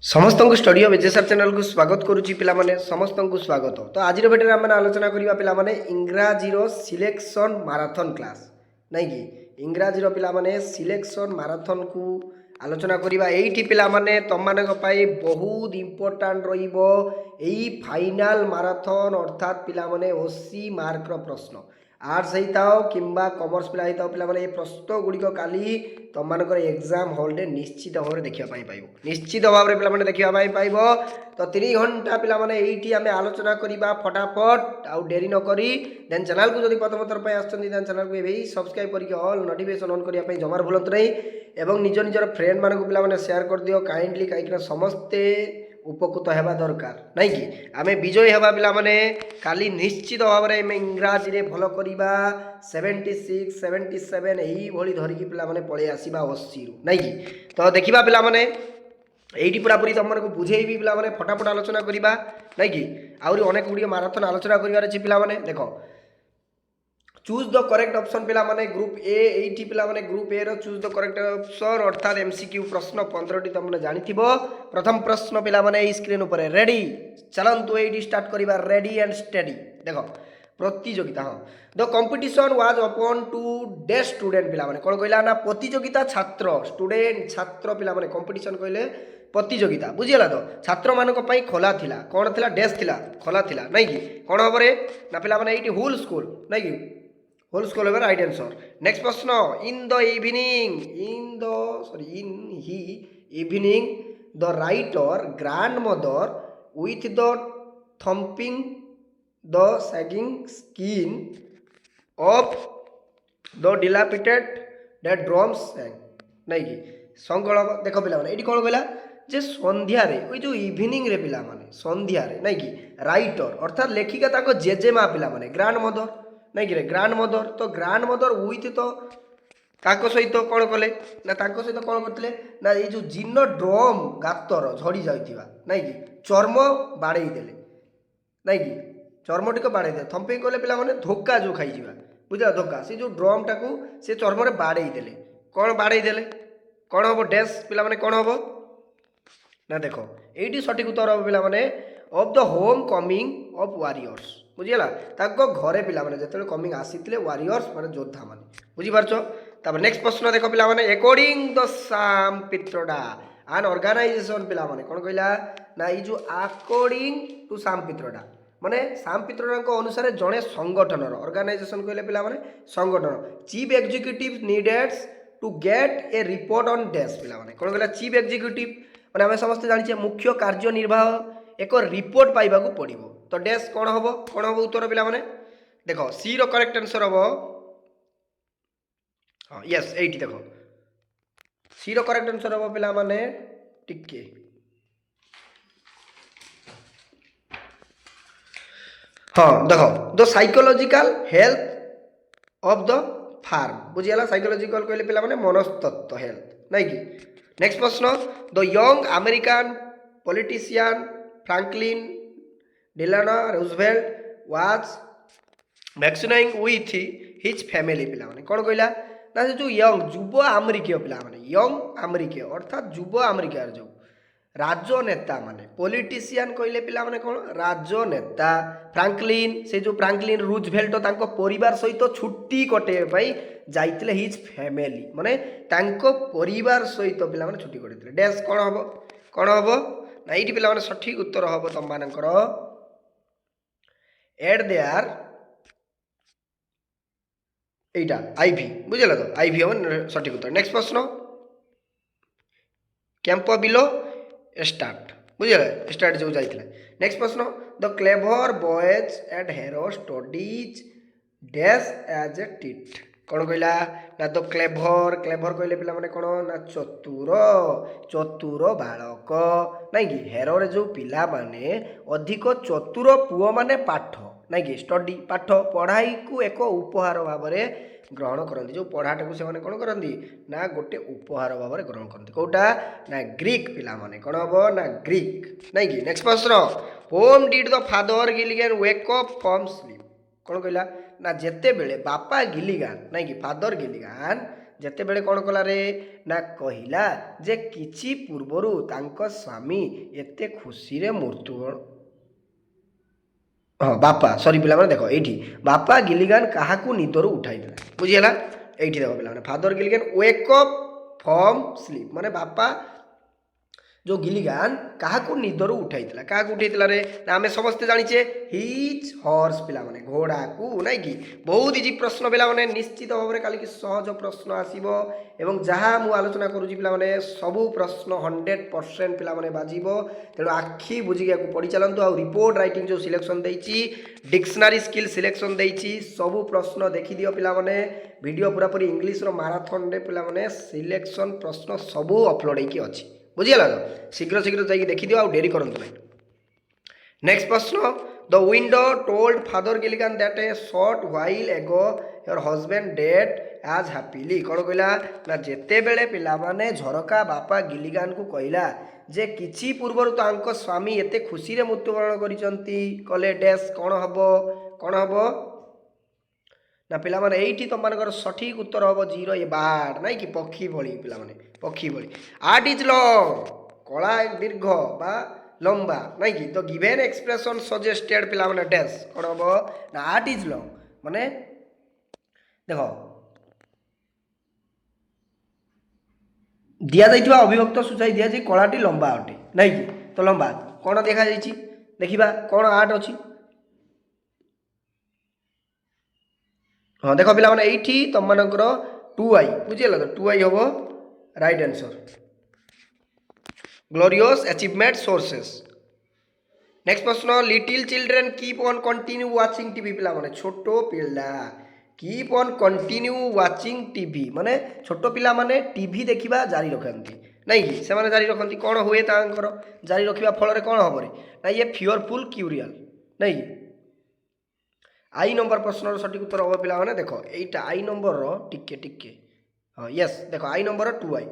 समस्त को study of HSR channel को स्वागत करुच्ची पिलामाने समस्त को स्वागत। तो आज भिडियो आम आलोचना करवा पिलामाने इंग्राजीर सिलेक्शन माराथन क्लास नहीं कि इंग्राजीर पिलामाने सिलेक्शन माराथन को आलोचना करवा। एठी पिलामाने तुम बहुत इंपोर्टाट रहिबो एई फाइनाल माराथन अर्थात पिलामाने 80 मार्क प्रश्न आर्ट्स होता कि कमर्स पिला होता पिला माने प्रश्न गुड़िक काली तुम मानकर एग्जाम हॉल रे निश्चित भाव में देखा पाइब निश्चित भाव में पे देखा पाइब। तो 3 घंटा पिला माने एठी आमे आलोचना करवा फटाफट आउ डेरी न करी देन चैनल को जदि प्रथम थर आछन देन चैनल को एबे सब्सक्राइब करके ऑल नोटिफिकेशन ऑन करिया पई जमार भूलत नहीं एवं निज निजर फ्रेंड मान को पिला माने शेयर कर दियो काइंडली कहीं समस्ते उपकृत हेबा दरकार नहीं कि आमे विजय हेबा पिला माने काली निश्चित भाव में इंग्राजी रे भल करिबा 76 77 एही भली धरिकी पिला माने पळे आसीबा 80 रु नहीं कि। तो देखिबा पिला माने एठी पूरा पूरी तुम को बुझेइबी पिला माने फटाफट आलोचना करिबा नहीं कि आउरी अनेक गुडी माराथन आलोचना करिवार अछि पिला माने। देखो चूज द करेक्ट ऑप्शन पिला माने ग्रुप ए एठी पिला माने ग्रुप ए रो चूज द करेक्ट ऑप्शन अर्थात एमसीक्यू प्रश्न 15 टी तुमने जानिथिबो। प्रथम प्रश्न पिला माने ई स्क्रीन ऊपर रेडी चलंतु एठी स्टार्ट करिबा रेडी एंड स्टडी। देखो प्रतियोगिता हाँ the competition was open to the student पिला माने कोन कहला ना प्रतियोगिता छात्र स्टूडेंट छात्र पिला माने कंपटीशन कहले प्रतियोगिता बुझीगला। तो छात्र मानक पई खोला थिला कोन थिला डेस्क थिला खोला थिला नहीं कि कोन हबरे ना पिला माने एठी होल स्कूल नहीं कि होल स्कूल होगा राइट आंसर। नेक्स्ट प्रश्न in the he evening the writer grand mother with the thumping the sagging skin of the dilapidated the drums नहीं कि संगल देख पिला माने एठी कोन कहला जे संध्या रे ओई जो इवनिंग रे पिला माने संध्या रे नहीं कि राइटर अर्थात लेखिका ताको जेजेमा पिला माने ग्रैंड मदर नहीं कि ग्रैंड मदर। तो ग्रैंड मदर विथ तो ताको सहित कौन कले ना ताको सहित कौन करते ना ये जो जिन ड्रम गातर झड़ी जाइथिबा नहीं कि चर्म बाड़े देले नहीं कि चर्म टिक बाड़े दे थम्पे कले पिला माने धोका जो खाई जिबा बुझा धोका से जो ड्रम टाकू से चर्म रे बाड़े देले कौन बाड़े देले कौन हम डैश पिला माने कौन हम ना देखो एटी सठिक उत्तर हम पिला माने of the homecoming of warriors बुझीगला ताको घरे पिला माने जेतेले कमिंग आसीतिले वॉरियर्स माने योद्धा माने बुझी पारछो। तब नेक्स्ट प्रश्न देखो पिला माने अकॉर्डिंग द साम पित्रोडा एन ऑर्गेनाइजेशन पिला माने कोन कहला ना ई जो अकॉर्डिंग टू साम पित्रोडा माने साम पित्रोडा को अनुसार जणे संगठन रो ऑर्गेनाइजेशन कहले पिला माने संगठन chief executive needs to get a report on dash पिला माने कोन कहला चीफ एग्जीक्यूटिव माने हम समस्त जानि मुख्य कार्यनिर्वाह एक रिपोर्ट पाइबा को पड़िबो। तो डैश कौन हम उत्तर पिला माने देखो सी रो करेक्ट आंसर हम हाँ यस एटी देखो सी रो करेक्ट आंसर हम पिला माने टिके हाँ देखो the psychological health of the farm बुझीगला साइकोलॉजिकल कहले पिला माने मनस्तत्व हेल्थ नहीं कि। नेक्स्ट प्रश्न the young American politician Franklin Delano Roosevelt was vacationing with his family पिला माने कौन कहला ना जो यंग युव अमेरिकीय पिला माने यंग अमेरिकीय अर्थात युव अमेरिकार जो राजनेता माने पॉलिटिशियन कहले पिला माने कौन राजनेता फ्रैंकलिन से जो फ्रैंकलिन रूजवेल्ट तांको परिवार सहित छुट्टी कटे पाई जाइतिले हिज फैमिली माने तांको परिवार सहित पिला माने छुट्टी कटेतिले डैश कौन हबो ना एठी पिला माने सठिक उत्तर हबो तम मानकर एट देयर एटा आईवी बुझला। तो आईवी हम सठिक उत्तर। नेक्स्ट प्रश्न कैंप बिलो स्टार्ट बुझला स्टार्ट जो जाइतिला। नेक्स्ट प्रश्न the clever boys at Harrow studies dash as a टीट कौन कहला ना द क्लेवर क्लेवर कहले पिला माने कौन ना चतुर चतुर बालक नहीं कि हेरो रे जो पिला माने अधिक चतुर पुओ माने पाठ नहीं कि स्टडी पाठ पढ़ाई को एक उपहार भाव में ग्रहण करती जो पढ़ाटा को से कौन करती ना गोटे उपहार भाव में ग्रहण करती कौटा ना ग्रीक पिला माने कौन हम ना ग्रीक नहीं कि। नेक्स्ट प्रश्न home did the father Gilligan wake up from sleep कौन कहला ना जेते बेले बापा गिलिगान नहीं कि फादर गिलिगान ଯେତେବେଳେ କ'ଣ କଲା ରେ ନା କହିଲା ଯେ କିଛି ପୂର୍ବରୁ ତାଙ୍କ ସ୍ୱାମୀ ଏତେ ଖୁସିରେ ମୃତ୍ୟୁବରଣ ହଁ ବାପା ସରି ପିଲାମାନେ ଦେଖ ଏଇଠି ବାପା ଗିଲିଗାନ କାହାକୁ ନିଦରୁ ଉଠାଇଥିଲା ବୁଝିହେଲା। এইটি দেখো পিলাମାନେ ফাদর গিলিগান ওয়েক অপ ফ্রম স্লিপ মানে বাপা जो गिलिगान क्या निदर उठाई क्या उठे रे ना आम समस्ते जाचे हिज हॉर्स पिलाने घोड़ा को नाई कि बहुत इजी प्रश्न पिलाने निश्चित भाव में कल सहज प्रश्न आसो एवं जहाँ मुझे आलोचना करुँच पिलाने सबू प्रश्न 100% पिलाने बाजिब तेणु आखि बुझिकी पढ़ी चलतु आ रिपोर्ट राइटिंग जो सिलेक्शन देती डिक्शनरी स्किल सिलेक्शन देती सबू प्रश्न देखी दियो पिलाने वीडियो पूरा पूरी इंग्लिश माराथन रे पिलाने सिलेक्शन प्रश्न सबू अपलोड होगी अच्छी बुझीगला तो शीघ्र शीघ्र जाइए देखी दियो आ डेरी करंतु नहीं। नेक्स्ट प्रश्न the widow told father Gilligan that a short while ago your husband dead as happily कौन कहला ना जेते बेले पिला माने झरका बापा गिलिगान को कहला जे किछि पूर्वर तो स्वामी एते खुशी रे मृत्युवरण करिसंती कले डैश कौन हबो ना पिला माने एठी तुम मानकर सठिक उत्तर हम जीरो ये बार्ड नाई कि पक्षी भली पिला माने पक्षी भली आर्ट इज लॉन्ग कला दीर्घ बा लंबा नाई कि तो गिवन एक्सप्रेशन सजेस्टेड पिला माने डैश कौन हम ना आर्ट इज लॉन्ग माने देखो दिया जाइथिबा अभिव्यक्त सूचाई दिया जे कलाटी लंबा अटे नाई कि तो लंबा कौन देखा जाइछि देखिबा कौन आर्ट अछि हाँ देख पिला माने एठी तुम मानकर 2i बुझीगला तो 2i हम right answer glorious achievement sources. Next प्रश्न little children keep on continue watching TV पिला माने छोटो पिला keep on continue watching TV माने छोटो पिला माने टीवी देखिबा जारी रखंती नहीं कि से माने जारी रखंती कौन हुए तांकर जारी रखिबा फल रे कौन हबरे ना ये फियरफुल क्यूरियल नहीं आई नंबर प्रश्न सठिक उत्तर हम पिला माने देखो एटा आई नंबर टिके टिके हाँ यस देखो I number 2i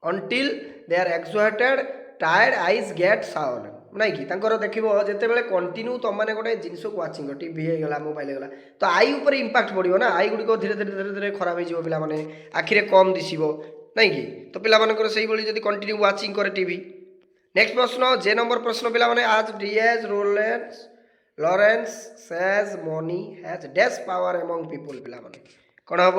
until they are exhausted tired eyes get sound नहीं कि तांकर देखिबो जेते बेले कंटिन्यू तुम माने गोटे जिनिस को वाचिंग टीवी हे गला मोबाइल गला तो आई ऊपर इंपैक्ट पड़िबो ना आई गुडी को धीरे धीरे धीरे धीरे खराब हो जिवो पिला माने आखिरे कम दिसिबो नहीं कि तो पिला मानकर सही बोली जदी कंटिन्यू वाचिंग करे टीवी। नेक्स्ट प्रश्न जे नंबर प्रश्न पिला माने आज D S Lawrence Lawrence says money has dash power among people पिला माने कौन हम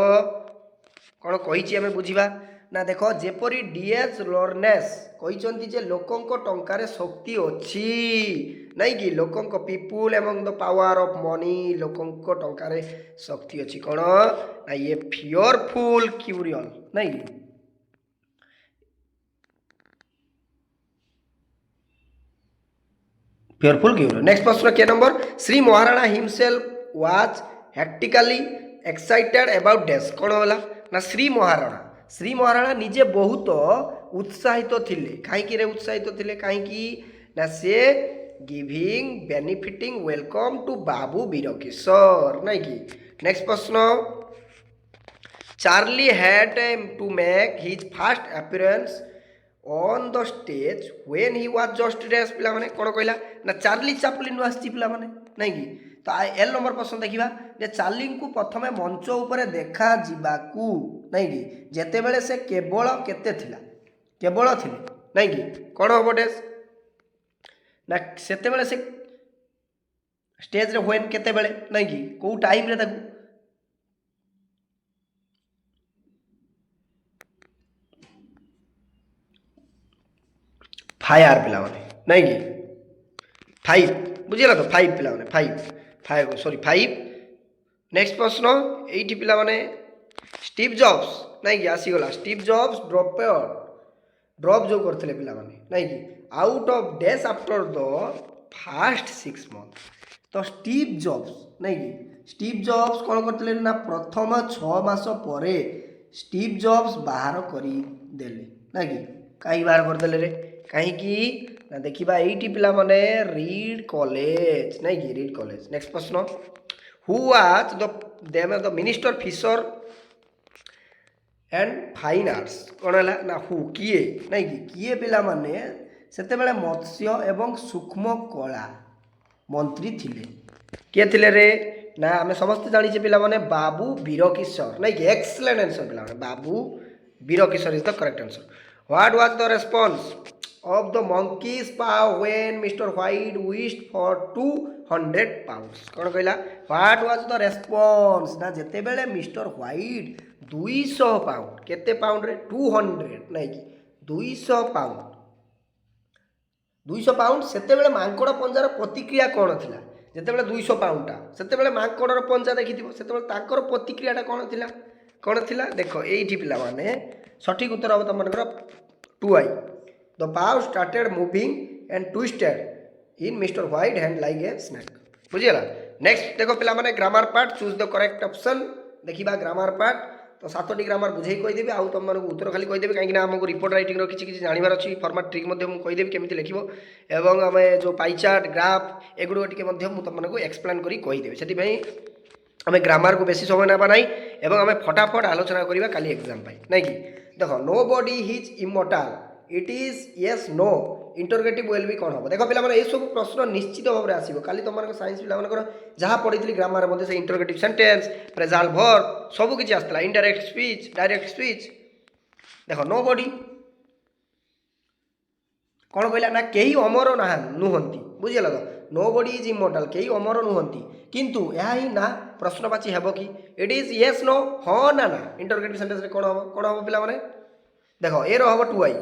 कौन कही आम बुझा ना देख जेपरी डीएस लॉरेंस कहते जे लोकंक टंकार शक्ति अच्छी नहीं कि लोकंक people among the power of money लोकंक टंकार शक्ति अच्छी कौन ना ये फियरफुल क्यूरियल नहीं कि fearful क्यों। नेक्स्ट प्रश्न के number Shri Maharana himself was hectically excited about dash कौन होला ना श्री महाराणा निजे बहुत उत्साहित थिले कहीं रे उत्साहित थिले कहीं ना से giving benefiting welcome to Babu Veerkishore नहीं कि। नेक्स्ट प्रश्न Charlie had to make his first appearance on the stage when he was just dash पिला माने कौन कहला ना चार्ली चैपलिन आसी पिला माने नहीं कि तो एल नंबर प्रश्न देखा जे चार्ली को प्रथम मंच उपर देखा जीवाकू नहीं कि जेते बेले से केवल केते थिला केवल थिले नहीं कि कौन हम डैश ना सेते बेले से स्टेज रे व्हेन केते बेले नहीं कि को टाइम रे ताकू फायर पिला माने नहीं कि 5 बुझीगला तो 5 पिला माने 5 सॉरी 5। नेक्स्ट प्रश्न एठी पिला माने स्टीव जॉब्स नहीं कि आसीगला स्टीव जॉब्स ड्रॉप जो करथिले पिला माने नहीं कि out of dash after the first 6 month तो स्टीव जॉब्स नहीं कि स्टीव जॉब्स कौन करथिले ना प्रथम 6 मास परे स्टीव जॉब्स बाहर करी देले नहीं कि कहीं बाहर कर देले रे कहीं ना देखा ये पिला माने रीड कॉलेज नहीं कि रीड कॉलेज। नेक्स्ट प्रश्न who was the minister fisher and fine arts कौन है ना हु किए नहीं कि किए पिला माने सेते बेले मत्स्य एवं सूक्ष्म कला मंत्री थिले किए थिले रे ना आम समस्त जानी पे बाबू वीरकिशोर नहीं कि एक्सलेंट आंसर पे babu Birkishore is the correct answer. What was the response of the monkey's paw when mister White wished for 200 pounds. कौन कहला व्हाट वाज द रेस्पॉन्स ना जिते बेले मिस्टर व्हाइट 200 पाउंड केते पाउंड रे 200 नहीं कि 200 पाउंड 200 पाउंड सेते बेले मांकड़ पंजार प्रतिक्रिया कौन थिला जेतेबेले 200 पाउंडटा सेतेबेले मांकड़र पंजा देखिथिबो सेतेबेले तांकर प्रतिक्रियाटा कौन थिला देख एठी पिला माने सठिक उत्तर हम तुमकर 2i. The paw started moving and twisted in mister White hand like a snake. बुझीगला. नेक्स्ट देखो पिला माने grammar part choose the correct option देखिबा ग्रामर पार्ट तो 7टी ग्रामर बुझे कहीदेवी आउ तुम उत्तर खाली कहीदेवी कहीं आमको रिपोर्ट राइटिंग किसी जानवर अच्छी फॉर्मेट ट्रिक कहीदेवी केमी लिख एवं आम जो पाई चार्ट ग्राफ एगुड़ टे तुमको एक्सप्लेन करी कहीदेवी से आम ग्रामर को बेसी समय ना एवं आम फटाफट आलोचना करवा काली एग्जाम नहीं कि देख nobody is immortal it is yes no interrogative well भी कौन हम देख पे ये सब प्रश्न निश्चित भाव में आसो खाली तुम साइंस पिला जहाँ पढ़ी ग्रामर मध्य से इंटरगेटिव सेंटेंस फ्रेजाल वर्ब सब किसी आसला इनडायरेक्ट स्पीच डायरेक्ट स्पीच देख नो बॉडी कौन कहला ना कई अमर ना नुहंती बुझीगल तो नो बॉडी इज इमोर्टाल कई अमर नुहंती किंतु यह ही ना प्रश्नवाची हेब कि इट इज येस नो हाँ ना ना इंटरगेटिव सेंटेंस कौन हम पिला देख ए हम 2i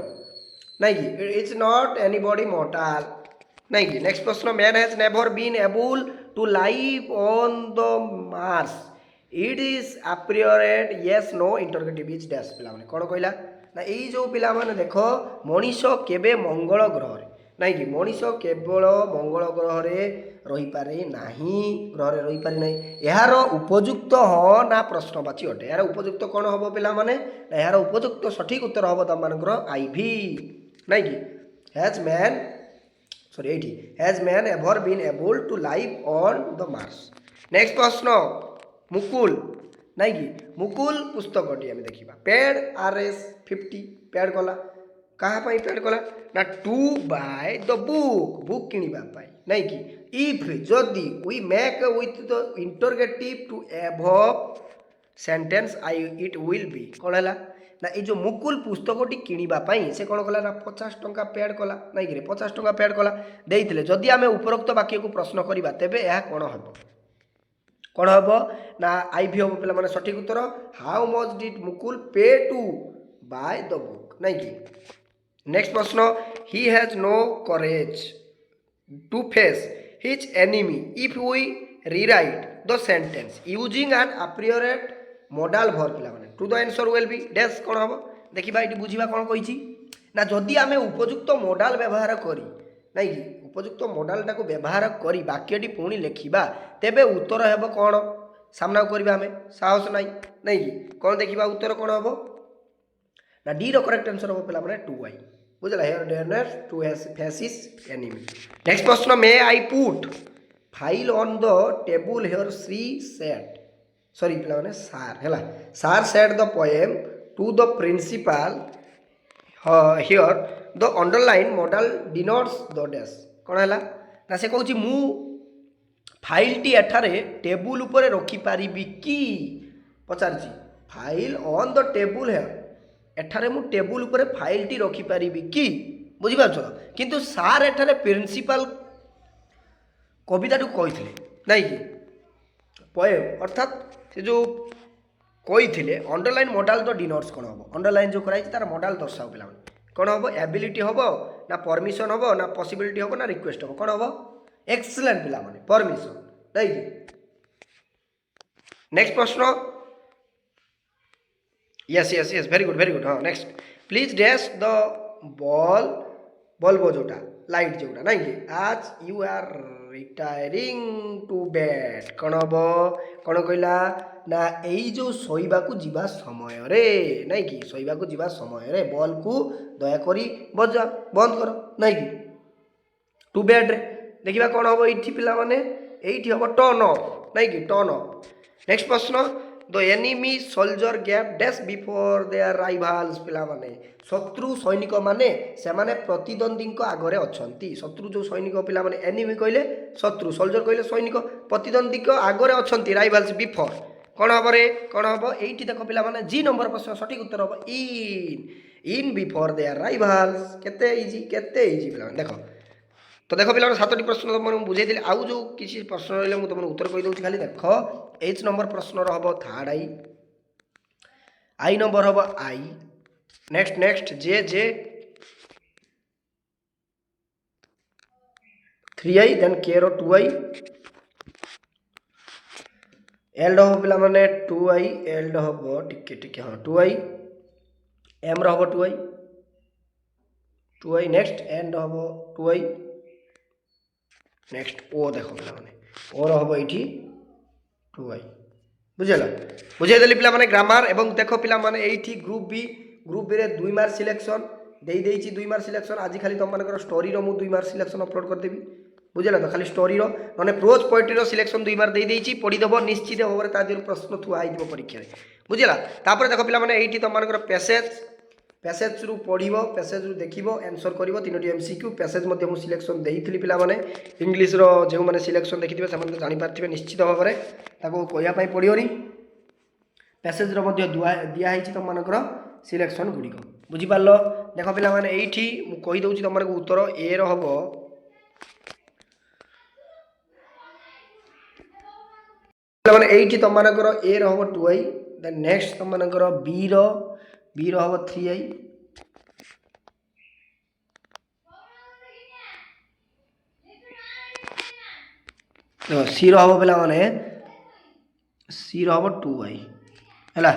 नहीं कि इट्स नॉट एनीबॉडी मॉर्टल नहीं कि नेक्स्ट प्रश्न man has never been able to live on the Mars it is appropriate yes no interrogative is dash पिला कौन कहला ना यही जो पिला देख मनीष केबे मंगल ग्रह नहीं कि मनीष केवल मंगल ग्रह रही पारे नहीं ग्रह रही पारे नहीं यार उपयुक्त हाँ ना प्रश्नवाची अटे यार उपयुक्त कौन हम पिला यार उपयुक्त सठिक उत्तर हम तुम आईवी नहीं कि has man ever been able to live on the Mars. Next प्रश्न मुकुल नहीं कि मुकुल पुस्तकटी आम देखा पेड RS50 पेड कला क्या पेड कला ना टू बाय द बुक किणवाई नहीं कि इफ जदि we make with the interrogative to above sentence आई इट विल बी कौन है ना ये जो मुकुल पुस्तकटी किणवाई से कौन कला ना 50 टंका पेड कला नहीं कि 50 टंका पेड कला देते जदि आम उपरोक्त वाक्य को प्रश्न करवा तेबे यह कौन हम कौन हम ना आईवी हम पे सठिक उत्तर how much did Mukul pay to buy the book नहीं कि नेक्स्ट प्रश्न he has no courage to face his enemy if we rewrite the sentence using an appropriate modal भर पिला to the answer will be dash कौन हम देखा ये बुझा कौन कही ना जदि आम उपयुक्त मॉडल व्यवहार करी नहीं कि उपयुक्त मॉडलटा को व्यवहार करी वाक्यटी पुणी लिखा तेबे उत्तर हेब कौन सामना करवा आम साहस नहीं कि कौन देखा उत्तर कौन हम ना डी रो करेक्ट आंसर हम पे 2i बुझला here dares to faces enemy. Next प्रश्न may I put file on the table here Shri said sorry पे सार है sir said the poem to the principal here the underline modal denotes the dash कौन है ना से कहूँ मु फाइलटी एठारे टेबुल उपर रखिपारि कि पचारची फाइल ऑन द टेबुल है एठारे मु टेबुल उपर फाइलटी रखिपारि कि बुझीपार किंतु सार एठारे प्रिंसिपल कविता कही नहीं कि पोएम अर्थात से जो कही अंडरलाइन मॉडल द डिनोट्स कौन हम अंडरलाइन जो कराई तार मॉडल दर्शाओ पे कौन हम एबिलिटी हम ना परमिशन हम ना पॉसिबिलिटी हम ना रिक्वेस्ट हम कौन हम एक्सीलेंट पिला माने परमिशन नहीं कि नेक्स्ट प्रश्न yes yes yes very good हाँ next please dash the bulb जोटा लाइट जोटा नहीं कि as you are retiring to bed कौन हम कौन कहला ना यही जो शोवा को जीवा समय रे नहीं कि शोवा को जीवा समय रे बॉल को दयाकोरी बजा बंद कर नहीं कि टू बेड रे देखा कौन हम ये पिला माने ये हम टर्न ऑफ नहीं कि टर्न ऑफ. नेक्स्ट प्रश्न the enemy soldier gap dash before their rivals पिला माने शत्रु सैनिक माने से माने प्रतिद्वंदी आगरे अच्छी शत्रु जो सैनिक पिला माने एनिमी कहले शत्रु सोल्जर कहले सैनिक प्रतिद्वंदी आगरे अच्छी राइवाल्स बिफोर कौन हम रे कौन हम ये देख पिला माने जी नंबर प्रश्न सठिक उत्तर हम इन बिफोर देयर राइवाल्स केते इजी पिला देख तो देख पिला 7टी प्रश्न तुम बुझे आउ जो किसी प्रश्न रही मुझे तुम उत्तर कहीदे खाली देख एच नंबर प्रश्न हम थर्ड आई नंबर हम आई नेक्स्ट जे 3i देन के रो 2i एल हम पिला माने 2i एल हम टिके हाँ 2i एम हम 2i नेक्स्ट एंड हम 2i नेक्स्ट ओ देख पिला माने ओ हम ये 2i बुझेला बुझेदेली पिला माने ग्रामर एवं देख पिला माने ये ग्रुप बी रे 2 मार्क सिलेक्शन दे देइछि 2 मार्क सिलेक्शन आज खाली तुम मानकर स्टोरी रो मु 2 मार्क सिलेक्शन अपलोड कर देबी बुझेला तो खाली स्टोरी रो माने प्रोज पोएट्री रो सिलेक्शन 2 मार्क दे देइछि पढी देबो निश्चित भाव ता देर प्रश्न थुआ आइ दिबो परीक्षा रे बुझेला तापर देख पिला माने एठी तुम मानकर पैसेज रु पढ़िबो पैसेज रु देखिबो आंसर करिवो 3टी एमसीक्यू पैसेज मध्ये मु सिलेक्शन देइथिली पिला माने इंग्लिश रो जे माने सिलेक्शन देखिथिबे से माने जानि पारथिबे निश्चित भाव रे ताको कहया पई पडियोनी पैसेज रो मध्ये दिया हिछि तुम मानकर सिलेक्शन गुड़िक बुझिपार देख पिला माने एठी मु कहि दउछि तुम मानक उत्तर ए रो हबो पिला माने एठी तुम मानकर ए रो हबो 2i देन नेक्स्ट तुम मानकर बी रो हबो 3i तो सी रो हबो पिला माने सी रो हबो 2i हैला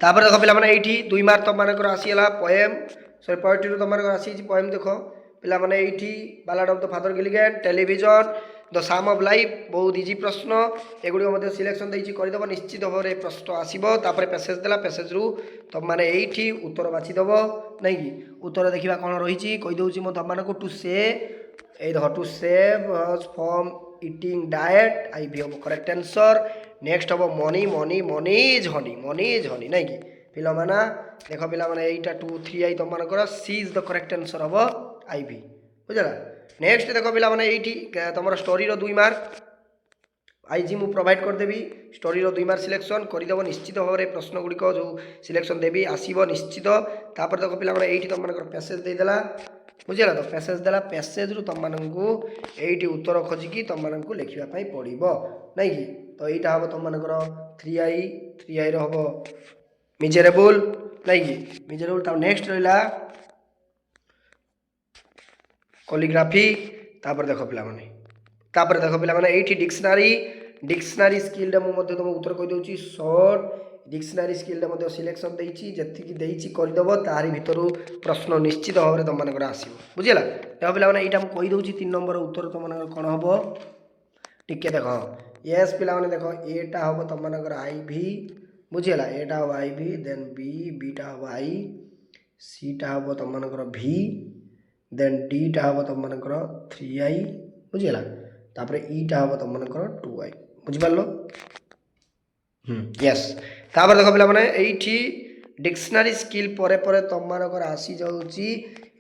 तापर देख पिला माने एठी 2 मार्क तुम मानकर आसीला पोएम सॉरी पोएट्री रो तुम मानकर आसी पोएम देख पिला माने एठी बालाड of the father Gilligan television the psalm of life बहुत इजी प्रश्न एगुडी मध्ये सिलेक्शन देइछि करि देबो निश्चित भाव प्रश्न आसीबो तापर पैसेज देला पैसेज रु तुम माने एठी उत्तर बाछि देबो नै कि उत्तर देखिबा कोन रहिछि कहि दउछि म तुम मानको टू से ए देखो to save us from eating diet आई बी हम करेक्ट आंसर नेक्स्ट हम मनी इज हनी नहीं कि पिला माना देख पिला माने एटा 2 3i तुम मानकर सी इज द करेक्ट आंसर हम आई बी बुझला नेक्स्ट देख पिला माने एठी तुम स्टोरी रो 2 मार्क आईजी मु प्रोवाइड कर देबी स्टोरी रो 2 मार्क सिलेक्शन करि देबो निश्चित भाव रे प्रश्न गुडी को जो सिलेक्शन देबी आसीबो निश्चित तापर देख पिला माने एठी तुम मानकर पैसेज दे देला बुझेला तो पैसेज देला पैसेज रु तुम माननकु एठी उत्तर खोजिकी तुम माननकु लिखिबा पई पड़िबो नै कि तो एटा हबो तुम मानकर 3i रो हबो मिजरेबल नै कि मिजरेबल ता नेक्स्ट रहला कॉलिग्राफी तापर देखो पिला माने एठी डिक्शनरी स्किल रे मु मध्ये तुम उत्तर कहि दउची शॉर्ट डिक्शनरी स्किल रे मध्ये सिलेक्शन देइची जति कि देइची करि देबो तारि भितरु प्रश्न निश्चित भाव रे तुम मानकर आसीबो बुझिला देखो पिला माने एटा मु कहि दउची 3 नंबर उत्तर तुम मानकर कोन हबो टिके देखो यस पिला माने देखो एटा हबो तुम मानकर आईवी बुझिला एटा हबो आईवी देन बी टा हबो आई सी टा हबो तुम मानकर भी देन डी टा हबो तुम मानकर 3i बुझिला तापर ई टा हबो तुम मानकर 2i बुझि पारलो यस तापर देखो पिला माने एठी डिक्शनरी स्किल परे परे तुम मानकर आसी जाउची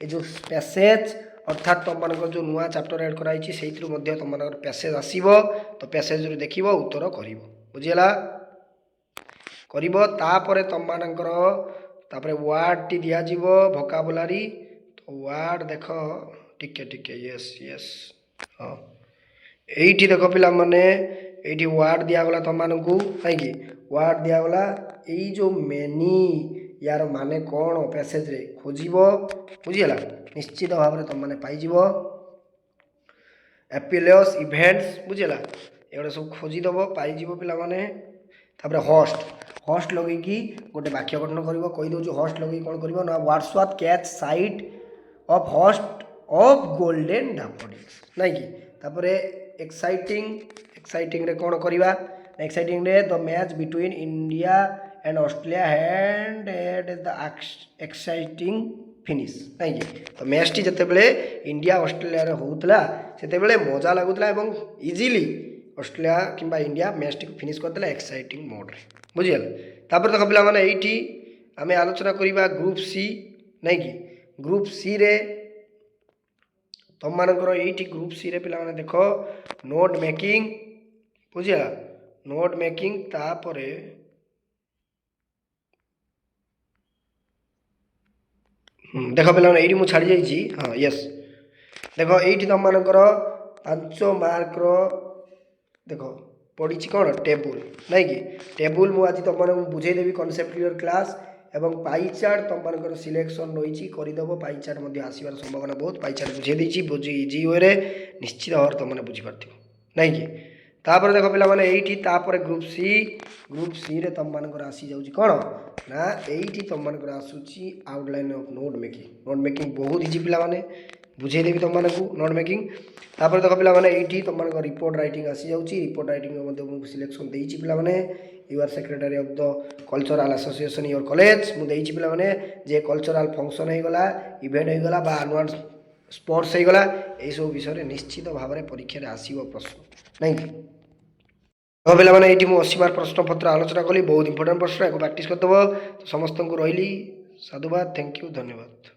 ए जो पैसेज अर्थात तुम मानकर जो नुआ चैप्टर ऐड कराइछि सेइथरु मध्ये तुम मानकर पैसेज आसीबो तो पैसेज रु देखिबो उत्तर करिवो बुझिला करिवो तापर तुम मानकर तापर वर्ड टी दिया जीवो वोकाबुलारी तो वर्ड देखो टिके यस हां एठी देखो पिला माने एठी वर्ड दिया गला तुम मानकू काई कि वर्ड दिया गला एई जो मेनी यार माने कोन पैसेज रे खोजिबो बुझिला निश्चित भाव रे तुम माने पाई जीवो एपिलियस इवेंट्स बुझिला एगुडा सब खोजी दबो पाई जीवो पिला माने तापर होस्ट लगे कि गोटे वाक्य गठन करिवो कहि दउ जो होस्ट लगे कोन करिवो ना Wordsworth catch sight of host of golden daffodils नै कि तापर एक्साइटिंग रे कोन करिवा एक्साइटिंग रे the match between India and Australia had the exciting finish नै कि तो मैच टी जते बेले इंडिया ऑस्ट्रेलिया रे होउतला सेते बेले मजा लागुतला एवं इजीली ऑस्ट्रेलिया किंबा इंडिया मैच टी फिनिश करतला एक्साइटिंग मोड रे बुझीगल तापर देख पिलामाने एइठी आमे आलोचना करिबा ग्रुप सी नहीं कि ग्रुप सी रे तुम मानकर एइठी ग्रुप सी रे पिलामाने देखो नोट मेकिंग बुझीगला नोट मेकिंग तापरे देख पे ये मुझे छाड़ी जाइए हाँ यस देख ये तुम मानकर 5 मार्क देख पड़ी कौन टेबुल नहीं कि टेबुल मुझे तुम मैं बुझेदेवी कनसेप्ट क्लियर क्लास एवं पाई चार्ट तुम मानकर सिलेक्शन रही करदेव पाई चार्ट आसवर संभावना बहुत पाई चार्ट बुझे बुझे इजी वे निश्चित भाव तुमने बुझीपार नहीं कि तापर देख पे ये ग्रुप सी रे तुम मानकर आसी जाऊँ कौन ना ये तुम मानकर आसूची आउटलाइन ऑफ नोट मेकिंग बहुत इजी पे बुझेदेवी तुम मानक नोट मेकिंग तापर देख पे ये तुम मानक रिपोर्ट राइटिंग आसी जाऊँगी रिपोर्ट राइटिंग सिलेक्शन देती पे you are secretary of the cultural association your college मुझे पे जे कल्चरल फंक्शन होगला इवेंट होगला आनुआल स्पोर्ट्स होगला यही सब विषय निश्चित भाव में परीक्षा आसो प्रश्न नहीं पे ये 80 मार्क प्रश्न पत्र आलोचना कली बहुत इंपोर्टेंट प्रश्न या प्रैक्टिस करदेव तो समस्त को रही साधुवाद थैंक यू धन्यवाद।